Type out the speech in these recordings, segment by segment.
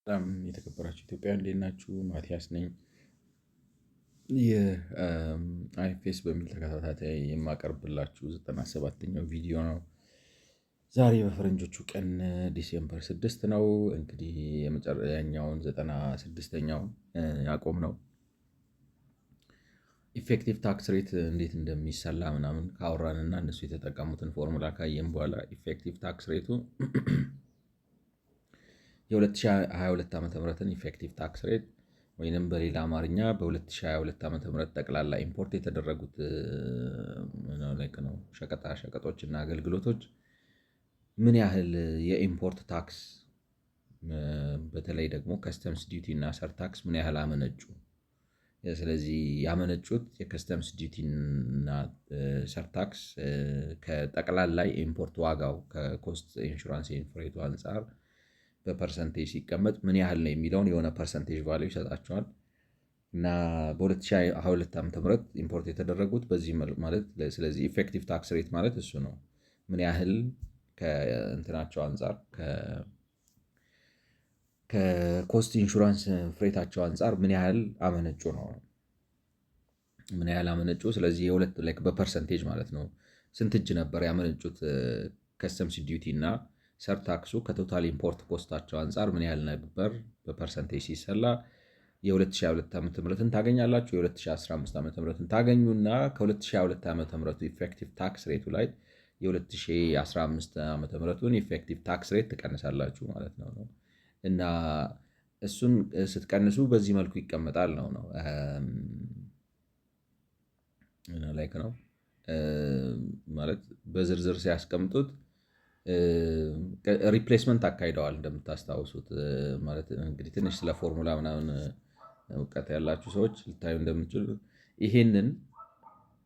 በጣም የተከበራችሁ ኢትዮጵያውያን እንዴት ናችሁ? ማቲያስ ነኝ። ይህ አይኤፍኤስ በሚል ተከታታይ የማቀርብላችሁ 97ኛው ቪዲዮ ነው። ዛሬ በፈረንጆቹ ቀን ዲሴምበር 6 ነው። እንግዲህ የመጨረኛውን 96ኛው ያቆም ነው። ኢፌክቲቭ ታክስ ሬት እንዴት እንደሚሰላ ምናምን ካወራንና እነሱ የተጠቀሙትን ፎርሙላ ካየን በኋላ ኢፌክቲቭ ታክስ ሬቱ የ2022 ዓ.ም ኢፌክቲቭ ታክስ ሬት ወይንም በሌላ አማርኛ በ2022 ዓ.ም ጠቅላላ ኢምፖርት የተደረጉት ሸቀጣ ሸቀጦች እና አገልግሎቶች ምን ያህል የኢምፖርት ታክስ በተለይ ደግሞ ከስተምስ ዲዩቲ እና ሰርታክስ ምን ያህል አመነጩ። ስለዚህ ያመነጩት የከስተምስ ዲዩቲ እና ሰርታክስ ከጠቅላላ ኢምፖርት ዋጋው ከኮስት ኢንሹራንስ ፍሬቱ አንጻር በፐርሰንቴጅ ሲቀመጥ ምን ያህል ነው የሚለውን የሆነ ፐርሰንቴጅ ቫልዩ ይሰጣቸዋል። እና በ2022 ዓ.ም ኢምፖርት የተደረጉት በዚህ ማለት ስለዚህ ኢፌክቲቭ ታክስ ሬት ማለት እሱ ነው። ምን ያህል ከእንትናቸው አንጻር ከኮስት ኢንሹራንስ ፍሬታቸው አንጻር ምን ያህል አመነጩ ነው። ምን ያህል አመነጩ። ስለዚህ የሁለት በፐርሰንቴጅ ማለት ነው። ስንት እጅ ነበር ያመነጩት ከስተምስ ዲዩቲ እና ሰርታክሱ ከቶታል ኢምፖርት ኮስታቸው አንጻር ምን ያህል ነበር በፐርሰንቴጅ ሲሰላ የ2022 ዓ.ም ታገኛላችሁ። የ2015 ዓ.ም ታገኙና ከ2022 ዓ.ም ኢፌክቲቭ ታክስ ሬቱ ላይ የ2015 ዓ.ም ኢፌክቲቭ ታክስ ሬት ትቀንሳላችሁ ማለት ነው። እና እሱን ስትቀንሱ በዚህ መልኩ ይቀመጣል ነው ላይክ ነው ማለት በዝርዝር ሲያስቀምጡት ሪፕሌስመንት አካሂደዋል እንደምታስታውሱት። ማለት እንግዲህ ትንሽ ስለ ፎርሙላ ምናምን እውቀት ያላችሁ ሰዎች ልታዩ እንደምችሉ ይሄንን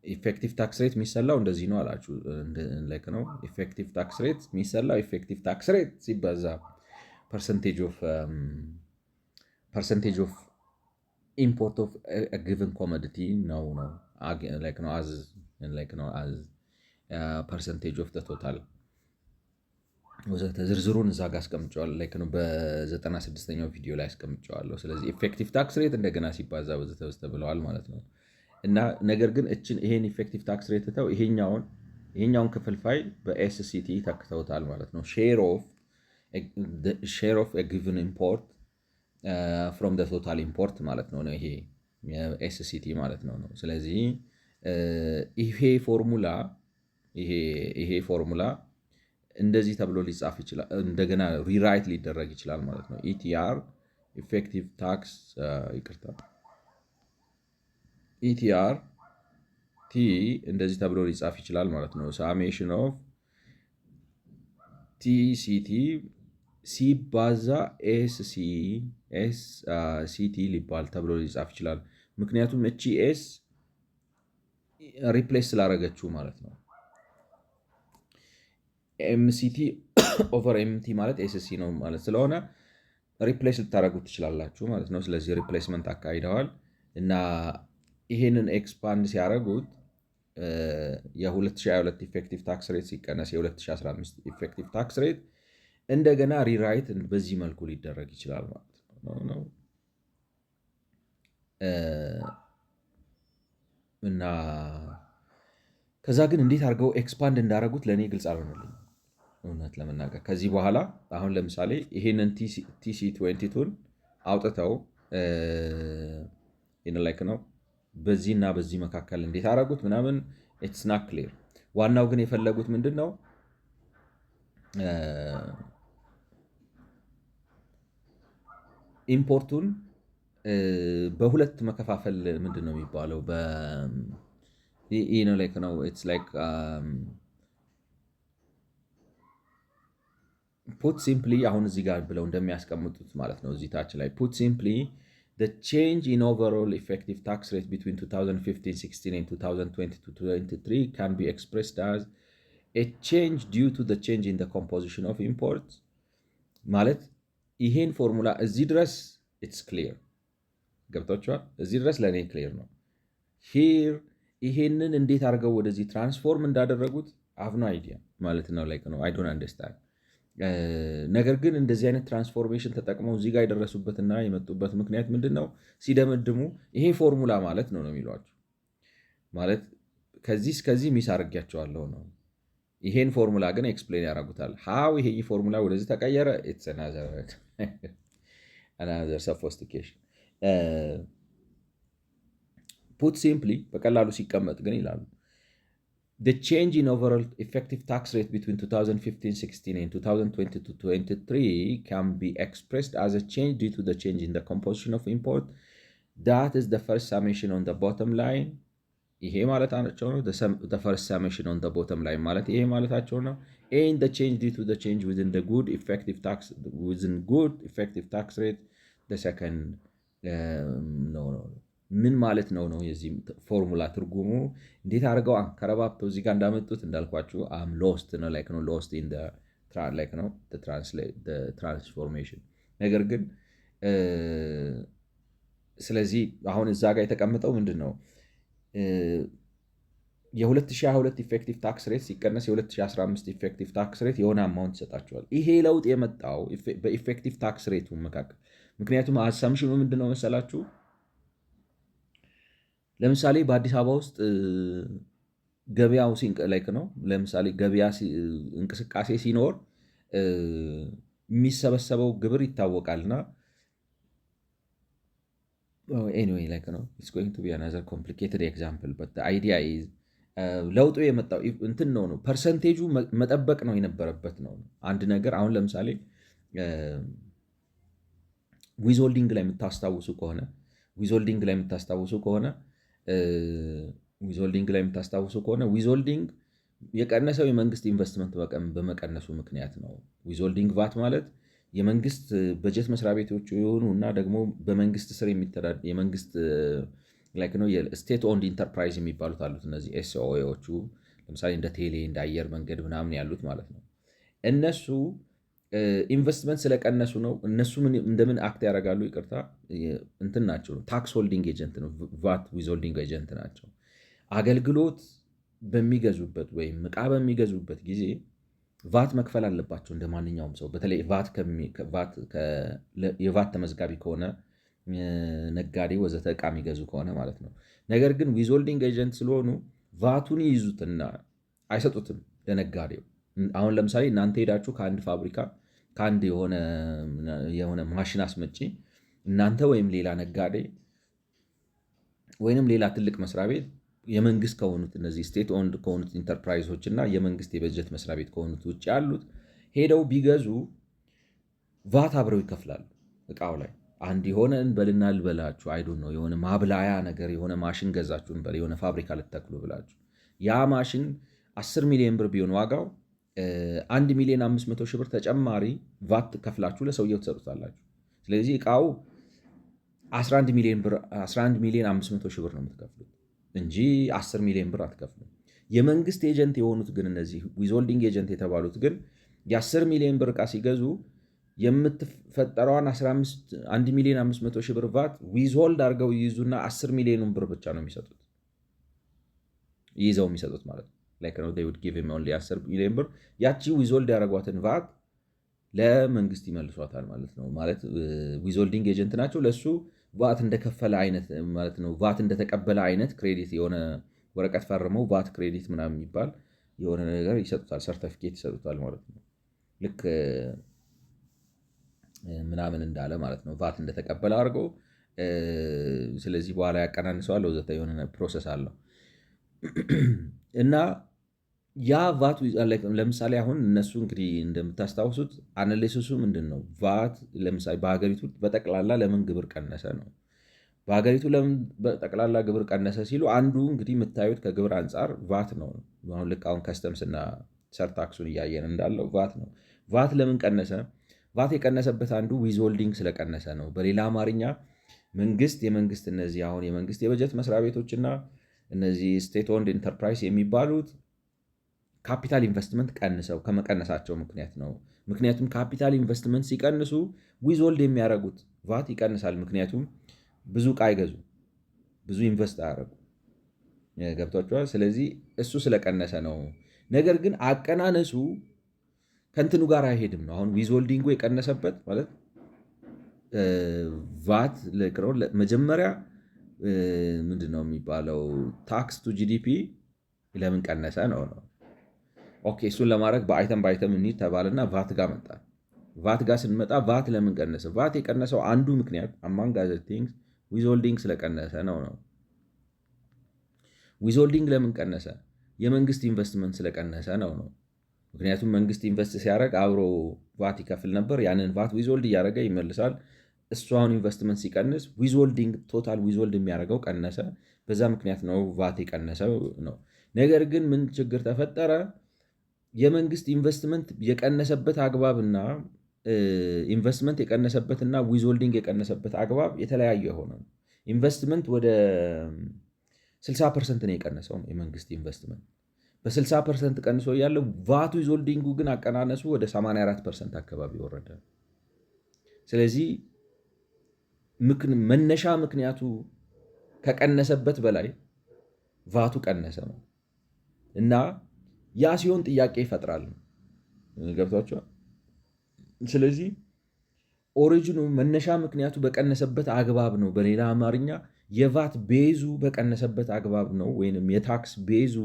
ኢፌክቲቭ ታክስ ሬት የሚሰላው እንደዚህ ነው አላችሁ። ላይክ ነው ኢፌክቲቭ ታክስ ሬት የሚሰላው ኢፌክቲቭ ታክስ ሬት ሲባዛ ፐርሰንቴጅ ኦፍ ኢምፖርት ኦፍ ጊቨን ኮሞዲቲ ነው ላይክ ነው አዝ ፐርሰንቴጅ ኦፍ ቶታል ወዘተ ዝርዝሩን እዛ ጋር አስቀምጨዋለሁ። ላይክ ነው በ96ኛው ቪዲዮ ላይ አስቀምጨዋለሁ። ስለዚህ ኢፌክቲቭ ታክስ ሬት እንደገና ሲባዛ ወዘተ ብለዋል ማለት ነው። እና ነገር ግን ይሄን ኢፌክቲቭ ታክስ ሬት ተው ይሄኛውን ክፍልፋይ በኤስሲቲ ተክተውታል ማለት ነው። ሼር ኦፍ ጊቨን ኢምፖርት ፍሮም ቶታል ኢምፖርት ማለት ነው። ይሄ ኤስሲቲ ማለት ነው። ስለዚህ ይሄ ፎርሙላ እንደዚህ ተብሎ ሊጻፍ ይችላል። እንደገና ሪራይት ሊደረግ ይችላል ማለት ነው። ኢቲአር ኢፌክቲቭ ታክስ ኢቲአር ቲ እንደዚህ ተብሎ ሊጻፍ ይችላል ማለት ነው። ሳሜሽን ኦፍ ቲሲቲ ሲባዛ ኤስሲቲ ሊባል ተብሎ ሊጻፍ ይችላል። ምክንያቱም እቺ ኤስ ሪፕሌስ ስላደረገችው ማለት ነው። ኤምሲቲ ኦቨር ኤምቲ ማለት ኤስሲ ነው ማለት ስለሆነ ሪፕሌስ ልታደረጉት ትችላላችሁ ማለት ነው። ስለዚህ ሪፕሌስመንት አካሂደዋል እና ይሄንን ኤክስፓንድ ሲያደረጉት የ2022 ኢፌክቲቭ ታክስ ሬት ሲቀነስ የ2015 ኢፌክቲቭ ታክስ ሬት እንደገና ሪራይት በዚህ መልኩ ሊደረግ ይችላል ማለት ነው። እና ከዛ ግን እንዴት አድርገው ኤክስፓንድ እንዳደረጉት ለእኔ ግልጽ አልሆነልኝ እውነት ለመናገር። ከዚህ በኋላ አሁን ለምሳሌ ይሄንን ቲሲ22ን አውጥተው ላይክ ነው በዚህና በዚህ መካከል እንዴት አደረጉት ምናምን ኢትስ ናት ክሊር። ዋናው ግን የፈለጉት ምንድን ነው ኢምፖርቱን በሁለት መከፋፈል ምንድን ነው የሚባለው ላይክ ነው ኢትስ ላይክ ፑት ሲምፕሊ አሁን እዚህ ጋር ብለው እንደሚያስቀምጡት ማለት ነው እዚህ ታች ላይ ፑት ሲምፕሊ the change in overall effective tax rate between 2015-16 and 2020-23 can be expressed as a change due to the change in the composition of imports ማለት ይሄን ፎርሙላ እዚህ ድረስ it's clear ገብታችኋል። እዚህ ድረስ ለእኔ ክሊር ነው። ሂር ይሄንን እንዴት አድርገው ወደዚህ ትራንስፎርም እንዳደረጉት I have no idea ማለት ነው። ላይክ ነው I don't understand ነገር ግን እንደዚህ አይነት ትራንስፎርሜሽን ተጠቅመው እዚህ ጋር የደረሱበትና የመጡበት ምክንያት ምንድን ነው? ሲደመድሙ ይሄ ፎርሙላ ማለት ነው የሚሏቸው። ማለት ከዚህ እስከዚህ ሚስ አድርጊያቸዋለሁ ነው። ይሄን ፎርሙላ ግን ኤክስፕሌን ያደርጉታል። ሀው ይሄ ፎርሙላ ወደዚህ ተቀየረ። አናዘር ሶፊስቲኬሽን ፑት ሲምፕሊ በቀላሉ ሲቀመጥ ግን ይላሉ the change in overall effective tax rate between 2015-16 and 2020-23 can be expressed as a change due to the change in the composition of import. That is the first summation on the bottom line. ይሄ ማለታቸው ነው። the first summation on the bottom line ማለት ይሄ ማለታቸው ነው። and the change due to the change within good effective tax rate the second no ምን ማለት ነው የዚህ ፎርሙላ ትርጉሙ እንዴት አድርገው ከረባብተው እዚህ ጋር እንዳመጡት እንዳልኳችሁ አም ሎስት ነው ላይክ ነው ሎስት ኢን ላይክ ነው ትራንስፎርሜሽን ነገር ግን ስለዚህ አሁን እዛ ጋር የተቀመጠው ምንድን ነው የ2022 ኢፌክቲቭ ታክስ ሬት ሲቀነስ የ2015 ኢፌክቲቭ ታክስ ሬት የሆነ አማውንት ይሰጣቸዋል። ይሄ ለውጥ የመጣው በኢፌክቲቭ ታክስ ሬቱ መካከል ምክንያቱም አሳምሽኑ ምንድነው መሰላችሁ ለምሳሌ በአዲስ አበባ ውስጥ ገበያው ሲንቀላይክ ነው። ለምሳሌ ገበያ እንቅስቃሴ ሲኖር የሚሰበሰበው ግብር ይታወቃልና anyway like no it's going to be another complicated example but the idea is ለውጡ የመጣው እንትን ነው ፐርሰንቴጁ መጠበቅ ነው የነበረበት ነው። አንድ ነገር አሁን ለምሳሌ ዊዝሆልዲንግ ላይ የምታስታውሱ ከሆነ ዊዝሆልዲንግ የቀነሰው የመንግስት ኢንቨስትመንት በመቀነሱ ምክንያት ነው። ዊዝሆልዲንግ ቫት ማለት የመንግስት በጀት መስሪያ ቤቶች የሆኑ እና ደግሞ በመንግስት ስር የሚተዳደሩ የመንግስት ላይክ ነው የስቴት ኦንድ ኢንተርፕራይዝ የሚባሉት አሉት። እነዚህ ኤስኦኤዎቹ ለምሳሌ እንደ ቴሌ እንደ አየር መንገድ ምናምን ያሉት ማለት ነው። እነሱ ኢንቨስትመንት ስለቀነሱ ነው። እነሱ እንደምን አክት ያደርጋሉ? ይቅርታ እንትን ናቸው፣ ታክስ ሆልዲንግ ኤጀንት ነው። ቫት ዊዝሆልዲንግ ኤጀንት ናቸው። አገልግሎት በሚገዙበት ወይም ዕቃ በሚገዙበት ጊዜ ቫት መክፈል አለባቸው እንደ ማንኛውም ሰው። በተለይ የቫት ተመዝጋቢ ከሆነ ነጋዴ ወዘተ ዕቃ የሚገዙ ከሆነ ማለት ነው። ነገር ግን ዊዝሆልዲንግ ኤጀንት ስለሆኑ ቫቱን ይይዙትና አይሰጡትም ለነጋዴው። አሁን ለምሳሌ እናንተ ሄዳችሁ ከአንድ ፋብሪካ ከአንድ የሆነ ማሽን አስመጪ እናንተ ወይም ሌላ ነጋዴ ወይንም ሌላ ትልቅ መስሪያ ቤት የመንግስት ከሆኑት እነዚህ ስቴት ኦንድ ከሆኑት ኢንተርፕራይዞች እና የመንግስት የበጀት መስሪያ ቤት ከሆኑት ውጭ ያሉት ሄደው ቢገዙ ቫት አብረው ይከፍላሉ እቃው ላይ። አንድ የሆነ እንበልና ልበላችሁ አይዱን ነው የሆነ ማብላያ ነገር የሆነ ማሽን ገዛችሁ እንበል የሆነ ፋብሪካ ልትተክሉ ብላችሁ ያ ማሽን 10 ሚሊዮን ብር ቢሆን ዋጋው 1,500,000 ብር ተጨማሪ ቫት ከፍላችሁ ለሰውየው ትሰጡታላችሁ። ስለዚህ እቃው 11,500,000 ብር ነው የምትከፍሉት እንጂ 10 ሚሊዮን ብር አትከፍሉም። የመንግስት ኤጀንት የሆኑት ግን እነዚህ ዊዝሆልዲንግ ኤጀንት የተባሉት ግን የ10 ሚሊዮን ብር እቃ ሲገዙ የምትፈጠረዋን 1,500,000 ብር ቫት ዊዝሆልድ አድርገው ይይዙና 10 ሚሊዮኑን ብር ብቻ ነው የሚሰጡት ይዘው የሚሰጡት ማለት ነው። like no they would give him only 10 ሚሊዮን ብር ያቺ ዊዝሆልድ ያደረጓትን ቫት ለመንግስት ይመልሷታል ማለት ነው። ማለት ዊዝሆልዲንግ ኤጀንት ናቸው። ለሱ ቫት እንደከፈለ አይነት ማለት ነው። ቫት እንደተቀበለ አይነት ክሬዲት የሆነ ወረቀት ፈርመው ቫት ክሬዲት ምናምን የሚባል የሆነ ነገር ይሰጡታል፣ ሰርቲፊኬት ይሰጡታል ማለት ነው። ልክ ምናምን እንዳለ ማለት ነው። ቫት እንደተቀበለ አድርገው ስለዚህ በኋላ ያቀናንሰዋል ወዘተ የሆነ ፕሮሰስ አለው እና ያ ቫት ለምሳሌ አሁን እነሱ እንግዲህ እንደምታስታውሱት አናሊሲሱ ምንድን ነው? ቫት ለምሳሌ በሀገሪቱ በጠቅላላ ለምን ግብር ቀነሰ ነው። በሀገሪቱ ለምን በጠቅላላ ግብር ቀነሰ ሲሉ አንዱ እንግዲህ የምታዩት ከግብር አንጻር ቫት ነው። አሁን ልክ አሁን ከስተምስና ሰርታክሱን እያየን እንዳለው ቫት ነው። ቫት ለምን ቀነሰ? ቫት የቀነሰበት አንዱ ዊዝሆልዲንግ ስለቀነሰ ነው። በሌላ አማርኛ የመንግስት እነዚህ አሁን የመንግስት የበጀት መስሪያ ቤቶችና እነዚህ ስቴት ኦንድ ኢንተርፕራይዝ የሚባሉት ካፒታል ኢንቨስትመንት ቀንሰው ከመቀነሳቸው ምክንያት ነው። ምክንያቱም ካፒታል ኢንቨስትመንት ሲቀንሱ ዊዝሆልድ የሚያደርጉት ቫት ይቀንሳል። ምክንያቱም ብዙ ዕቃ አይገዙ፣ ብዙ ኢንቨስት አያደርጉ። ገብቷቸዋል። ስለዚህ እሱ ስለቀነሰ ነው። ነገር ግን አቀናነሱ ከእንትኑ ጋር አይሄድም ነው። አሁን ዊዝሆልዲንጉ የቀነሰበት ማለት ቫት መጀመሪያ ምንድን ነው የሚባለው ታክስ ቱ ጂዲፒ ለምን ቀነሰ ነው። ኦኬ እሱን ለማድረግ በአይተም እንሂድ ተባልና ቫት ጋር መጣ። ቫት ጋር ስንመጣ ቫት ለምን ቀነሰ? ቫት የቀነሰው አንዱ ምክንያት አማንግ አዘር ቲንግስ ዊዝሆልዲንግ ስለቀነሰ ነው። ዊዝሆልዲንግ ለምን ቀነሰ? የመንግስት ኢንቨስትመንት ስለቀነሰ ነው። ምክንያቱም መንግስት ኢንቨስት ሲያደርግ አብሮ ቫት ይከፍል ነበር። ያንን ቫት ዊዝሆልድ እያደረገ ይመልሳል። እሱ አሁን ኢንቨስትመንት ሲቀንስ ዊዝሆልዲንግ ቶታል ዊዝሆልድ የሚያደርገው ቀነሰ። በዛ ምክንያት ነው ቫት የቀነሰው ነው። ነገር ግን ምን ችግር ተፈጠረ? የመንግስት ኢንቨስትመንት የቀነሰበት አግባብና ኢንቨስትመንት የቀነሰበትና ዊዝሆልዲንግ የቀነሰበት አግባብ የተለያየ ሆነ። ኢንቨስትመንት ወደ 60% ነው የቀነሰው የመንግስት ኢንቨስትመንት በ60% ቀንሶ ያለው ቫት ዊዝሆልዲንጉ ግን አቀናነሱ ወደ 84% አካባቢ ወረደ። ስለዚህ መነሻ ምክንያቱ ከቀነሰበት በላይ ቫቱ ቀነሰ ነው እና ያ ሲሆን ጥያቄ ይፈጥራል። ገብቷቸዋል። ስለዚህ ኦሪጂኑ መነሻ ምክንያቱ በቀነሰበት አግባብ ነው። በሌላ አማርኛ የቫት ቤዙ በቀነሰበት አግባብ ነው፣ ወይም የታክስ ቤዙ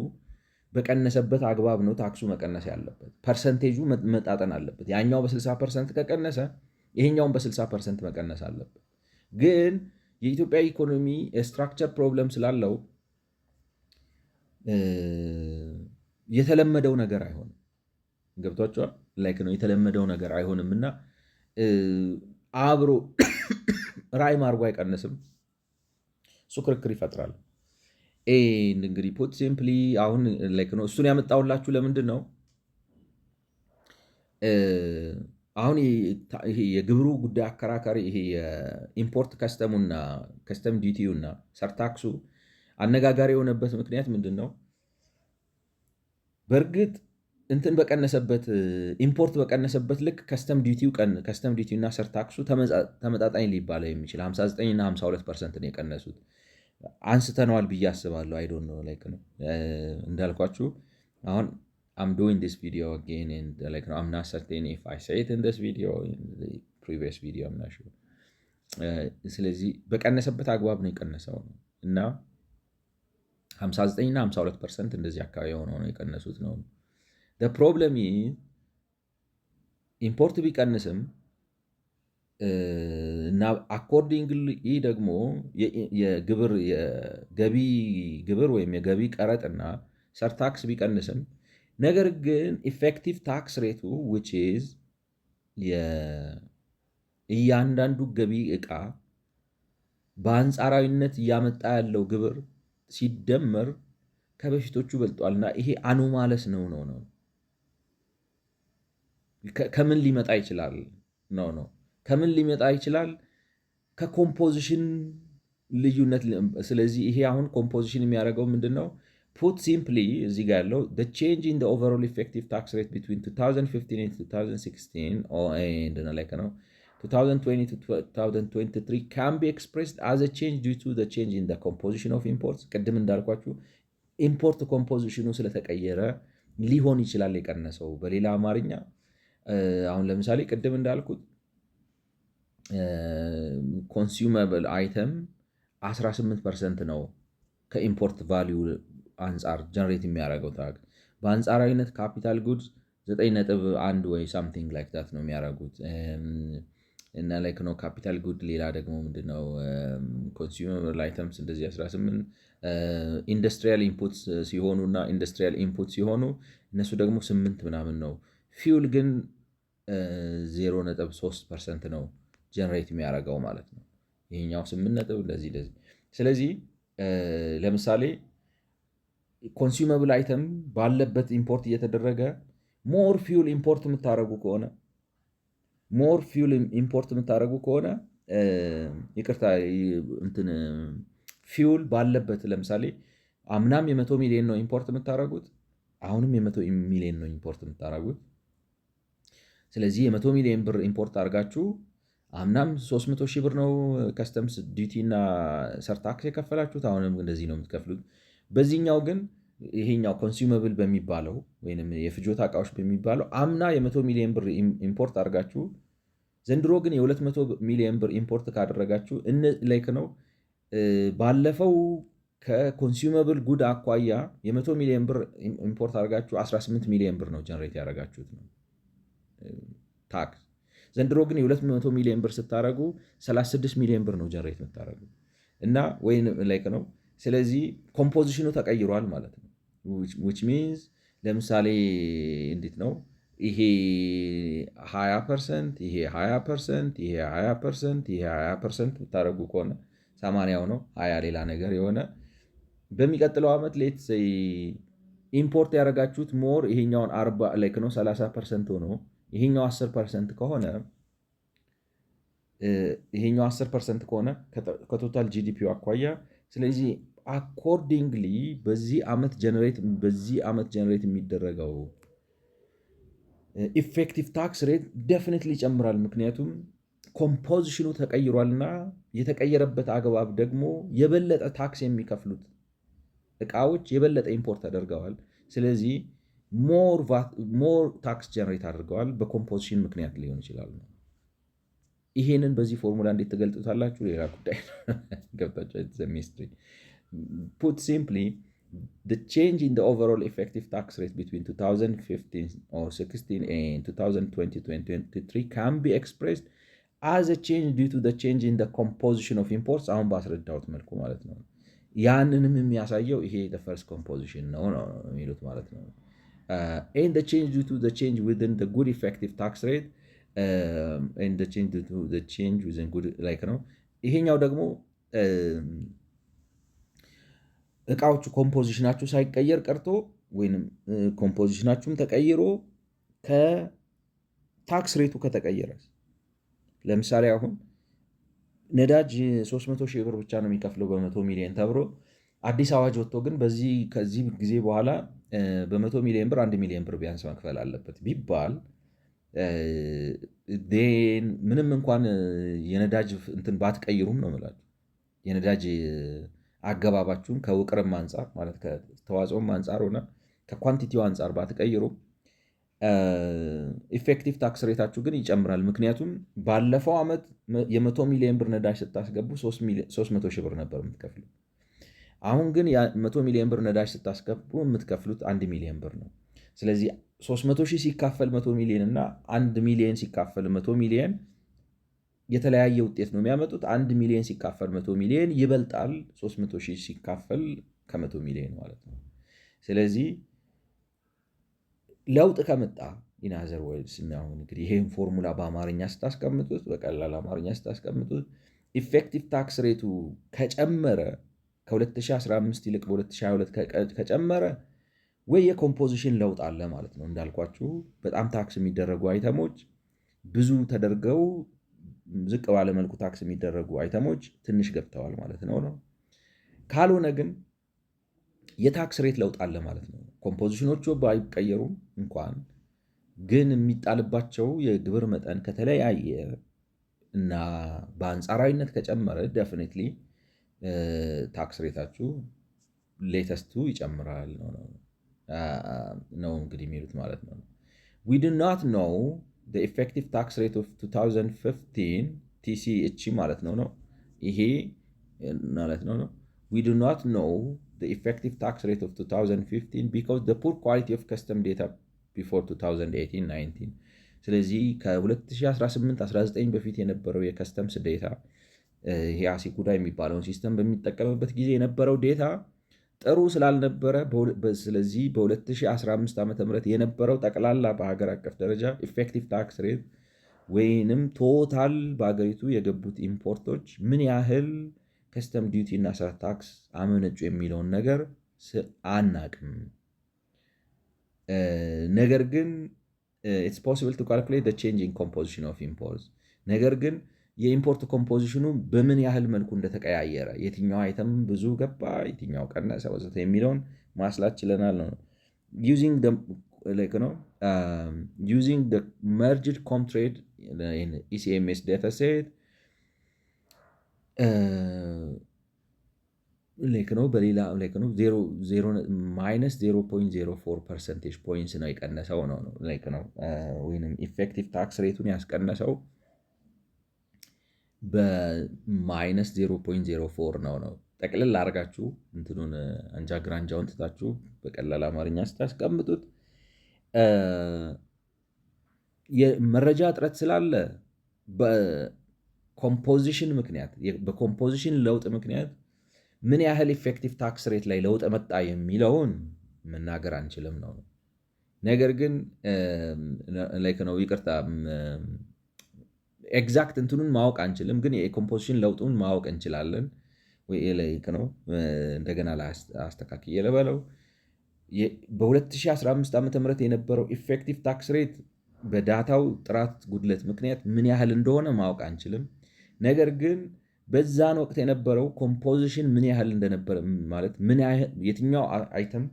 በቀነሰበት አግባብ ነው ታክሱ መቀነስ ያለበት። ፐርሰንቴጁ መጣጠን አለበት። ያኛው በ60% ከቀነሰ ይሄኛውን በ60% መቀነስ አለበት። ግን የኢትዮጵያ ኢኮኖሚ የስትራክቸር ፕሮብለም ስላለው የተለመደው ነገር አይሆንም። ገብቷቸዋል። ላይክ ነው የተለመደው ነገር አይሆንም እና አብሮ ራይም አድርጎ አይቀንስም። እሱ ክርክር ይፈጥራል። እንግዲህ ፑት ሲምፕሊ አሁን ላይክ ነው እሱን ያመጣሁላችሁ ለምንድን ነው አሁን ይሄ የግብሩ ጉዳይ አከራካሪ ይሄ የኢምፖርት ከስተሙና ከስተም ዲቲዩና ሰርታክሱ አነጋጋሪ የሆነበት ምክንያት ምንድን ነው? በእርግጥ እንትን በቀነሰበት ኢምፖርት በቀነሰበት ልክ ከስተም ዲቲዩ እና ሰርታክሱ ተመጣጣኝ ሊባለው የሚችል 59 እና 52% ነው የቀነሱት። አንስተነዋል ብዬ አስባለሁ። አይ ዶንት ኖ ላይክ ነው እንዳልኳችሁ አሁን I'm doing this video again and like no, I'm not certain if I say it in this video in the previous video I'm not sure. ስለዚህ በቀነሰበት አግባብ ነው የቀነሰው እና 59 እና 52% እንደዚህ አካባቢ ሆነው ነው የቀነሱት ነው። the problem is ኢምፖርት ቢቀንስም እና አኮርዲንግሊ ደግሞ የገቢ ግብር ወይም የገቢ ቀረጥና ሰርታክስ ቢቀንስም ነገር ግን ኢፌክቲቭ ታክስ ሬቱ which is እያንዳንዱ ገቢ ዕቃ በአንጻራዊነት እያመጣ ያለው ግብር ሲደመር ከበፊቶቹ በልጧልና ይሄ አኖማለስ ነው። ከምን ሊመጣ ይችላል? ከምን ሊመጣ ይችላል? ከኮምፖዚሽን ልዩነት። ስለዚህ ይሄ አሁን ኮምፖዚሽን የሚያደርገው ምንድን ነው? ፑት ሲምፕሊ እዚህ ጋር ያለው the change in the overall effective tax rate between 2015 and 2016 and like no 2020 to 2023 can be expressed as a change due to the change in the composition of imports። ቅድም እንዳልኳችሁ ኢምፖርት ኮምፖዚሽኑ ስለተቀየረ ሊሆን ይችላል የቀነሰው። በሌላ አማርኛ አሁን ለምሳሌ ቅድም እንዳልኩት ኮንሱመብል አይተም 18% ነው ከኢምፖርት ቫሊዩ አንጻር ጀነሬት የሚያደርገው ታክስ። በአንጻራዊነት ካፒታል ጉድስ 9.1 ወይ ሳምቲንግ ላይክ ዳት ነው የሚያደርጉት እና ላይክ ነው ካፒታል ጉድ። ሌላ ደግሞ ምንድነው ኮንሱመብል አይተምስ እንደዚህ 18፣ ኢንዱስትሪያል ኢንፑትስ ሲሆኑ እና ኢንዱስትሪያል ኢንፑት ሲሆኑ እነሱ ደግሞ 8 ምናምን ነው። ፊውል ግን 0.3% ነው ጀነሬት የሚያደርገው ማለት ነው። ይሄኛው 8 እንደዚህ። ስለዚህ ለምሳሌ ኮንሱመብል አይተም ባለበት ኢምፖርት እየተደረገ ሞር ፊውል ኢምፖርት የምታደርጉ ከሆነ ይቅርታ እንትን ፊውል ባለበት ለምሳሌ አምናም የ100 ሚሊዮን ነው ኢምፖርት የምታደርጉት፣ አሁንም የ100 ሚሊዮን ነው ኢምፖርት የምታደርጉት። ስለዚህ የ100 ሚሊዮን ብር ኢምፖርት አድርጋችሁ አምናም 300 ሺህ ብር ነው ከስተምስ ዲዩቲ እና ሰርታክስ የከፈላችሁት፣ አሁንም እንደዚህ ነው የምትከፍሉት። በዚህኛው ግን ይሄኛው ኮንሱመብል በሚባለው ወይም የፍጆታ እቃዎች በሚባለው አምና የ100 ሚሊዮን ብር ኢምፖርት አድርጋችሁ ዘንድሮ ግን የ200 ሚሊዮን ብር ኢምፖርት ካደረጋችሁ ላይክ ነው ባለፈው ከኮንሱመብል ጉድ አኳያ የ100 ሚሊዮን ብር ኢምፖርት አድርጋችሁ 18 ሚሊዮን ብር ነው ጀነሬት ያደረጋችሁት ነው ታክስ። ዘንድሮ ግን የ200 ሚሊዮን ብር ስታደረጉ 36 ሚሊዮን ብር ነው ጀነሬት የምታደረጉ እና ወይም ላይክ ነው። ስለዚህ ኮምፖዚሽኑ ተቀይሯል ማለት ነው። ዊች ሚንስ ለምሳሌ እንዴት ነው ይሄ 20%፣ ይሄ 20%፣ ይሄ 20%፣ ይሄ 20% ብታደረጉ ከሆነ 80 ነው 20 ሌላ ነገር የሆነ በሚቀጥለው ዓመት ሌት ኢምፖርት ያደረጋችሁት ሞር ይሄኛውን 40 ላይክ ነው 30% ሆኖ ይሄኛው 10% ከሆነ ይሄኛው 10% ከሆነ ከቶታል ጂዲፒው አኳያ ስለዚህ አኮርዲንግሊ በዚህ ዓመት ጀነሬት የሚደረገው ኢፌክቲቭ ታክስ ሬት ዴፊኒትሊ ይጨምራል። ምክንያቱም ኮምፖዚሽኑ ተቀይሯልና የተቀየረበት አግባብ ደግሞ የበለጠ ታክስ የሚከፍሉት እቃዎች የበለጠ ኢምፖርት ተደርገዋል። ስለዚህ ሞር ታክስ ጀነሬት አድርገዋል። በኮምፖዚሽን ምክንያት ሊሆን ይችላል። ይሄንን በዚህ ፎርሙላ እንዴት ትገልጡታላችሁ? ሌላ ጉዳይ ገብታችሁ ሚስትሪ ፑት ሲምፕሊ the change in the overall effective tax rate between 2015 or 16 and 2020-2023 can be expressed as a change due to the change in the composition of imports አሁን ባስረዳሁት መልኩ ማለት ነው። ያንንም የሚያሳየው ይሄ the first composition ነው የሚሉት ማለት ነው። and the change due to the change within the good effective tax rate and the change due to the change within good like ነው። ይሄኛው ደግሞ እቃዎቹ ኮምፖዚሽናችሁ ሳይቀየር ቀርቶ ወይም ኮምፖዚሽናችሁም ተቀይሮ ከታክስ ሬቱ ከተቀየረ ለምሳሌ አሁን ነዳጅ 300 ሺህ ብር ብቻ ነው የሚከፍለው በ100 ሚሊዮን ተብሎ አዲስ አዋጅ ወጥቶ ግን ከዚህ ጊዜ በኋላ በ100 ሚሊዮን ብር 1 ሚሊዮን ብር ቢያንስ መክፈል አለበት ቢባል ምንም እንኳን የነዳጅ እንትን ባትቀይሩም ነው የምላችሁ የነዳጅ አገባባችሁን ከውቅርም አንጻር ማለት ከተዋጽኦም አንጻር ሆነ ከኳንቲቲው አንጻር ባትቀይሩ ኢፌክቲቭ ታክስ ሬታችሁ ግን ይጨምራል። ምክንያቱም ባለፈው ዓመት የ100 ሚሊዮን ብር ነዳጅ ስታስገቡ 300 ሺህ ብር ነበር የምትከፍሉ። አሁን ግን 100 ሚሊዮን ብር ነዳጅ ስታስገቡ የምትከፍሉት 1 ሚሊዮን ብር ነው። ስለዚህ 300 ሺህ ሲካፈል 100 ሚሊዮን እና 1 ሚሊዮን ሲካፈል 100 ሚሊዮን የተለያየ ውጤት ነው የሚያመጡት። 1 ሚሊዮን ሲካፈል 100 ሚሊዮን ይበልጣል 300 ሺህ ሲካፈል ከ100 ሚሊዮን ማለት ነው። ስለዚህ ለውጥ ከመጣ ኢናዘር ወይስ አሁን እንግዲህ ይሄን ፎርሙላ በአማርኛ ስታስቀምጡት በቀላል አማርኛ ስታስቀምጡት ኢፌክቲቭ ታክስ ሬቱ ከጨመረ ከ2015 ይልቅ በ2022 ከጨመረ ወይ የኮምፖዚሽን ለውጥ አለ ማለት ነው። እንዳልኳችሁ በጣም ታክስ የሚደረጉ አይተሞች ብዙ ተደርገው ዝቅ ባለ መልኩ ታክስ የሚደረጉ አይተሞች ትንሽ ገብተዋል ማለት ነው። ካልሆነ ግን የታክስ ሬት ለውጥ አለ ማለት ነው። ኮምፖዚሽኖቹ ባይቀየሩም እንኳን ግን የሚጣልባቸው የግብር መጠን ከተለያየ እና በአንጻራዊነት ከጨመረ ዴፊኒትሊ ታክስ ሬታችሁ ሌተስቱ ይጨምራል ነው እንግዲህ የሚሉት ማለት ነው። we do not know the effective tax rate of 2015 TCH ማለት ነው ይሄ ማለት ነው we do not know the effective tax rate of 2015 because the poor quality of custom data before 2018-19 ስለዚህ ከ2018-19 በፊት የነበረው የከስተምስ ዴታ ይሄ አሲኩዳ የሚባለውን ሲስተም በሚጠቀምበት ጊዜ የነበረው ዴታ ጥሩ ስላልነበረ ስለዚህ በ2015 ዓ.ም የነበረው ጠቅላላ በሀገር አቀፍ ደረጃ ኢፌክቲቭ ታክስ ሬት ወይንም ቶታል በሀገሪቱ የገቡት ኢምፖርቶች ምን ያህል ከስተም ዲዩቲ እና ሰር ታክስ አመነጩ የሚለውን ነገር አናቅም። ነገር ግን it's possible to calculate the change in composition of imports ነገር ግን የኢምፖርት ኮምፖዚሽኑ በምን ያህል መልኩ እንደተቀያየረ የትኛው አይተም ብዙ ገባ የትኛው ቀነሰ ወዘተ የሚለውን ማስላት ችለናል ነው using the merged comtrade in ECMS data set ላይክ ነው በሌላ ላይክ ነው ማይነስ 0.04 ፐርሰንቴጅ ፖይንትስ ነው የቀነሰው ነው ላይክ ነው ወይም ኢፌክቲቭ ታክስ ሬቱን ያስቀነሰው በማይነስ 0.04 ነው። ጠቅልል አድርጋችሁ እንትኑን አንጃ ግራንጃውን ትታችሁ በቀላል አማርኛ ስታስቀምጡት የመረጃ እጥረት ስላለ በኮምፖዚሽን ምክንያት በኮምፖዚሽን ለውጥ ምክንያት ምን ያህል ኢፌክቲቭ ታክስ ሬት ላይ ለውጥ መጣ የሚለውን መናገር አንችልም ነው። ነገር ግን ላይክ ነው ይቅርታ ኤግዛክት እንትኑን ማወቅ አንችልም፣ ግን የኮምፖዚሽን ለውጡን ማወቅ እንችላለን። ወይ ላይክ ነው እንደገና አስተካክዬ ልበለው በ2015 ዓ.ም የነበረው ኢፌክቲቭ ታክስ ሬት በዳታው ጥራት ጉድለት ምክንያት ምን ያህል እንደሆነ ማወቅ አንችልም። ነገር ግን በዛን ወቅት የነበረው ኮምፖዚሽን ምን ያህል እንደነበረ ማለት ምን ያህል የትኛው አይተም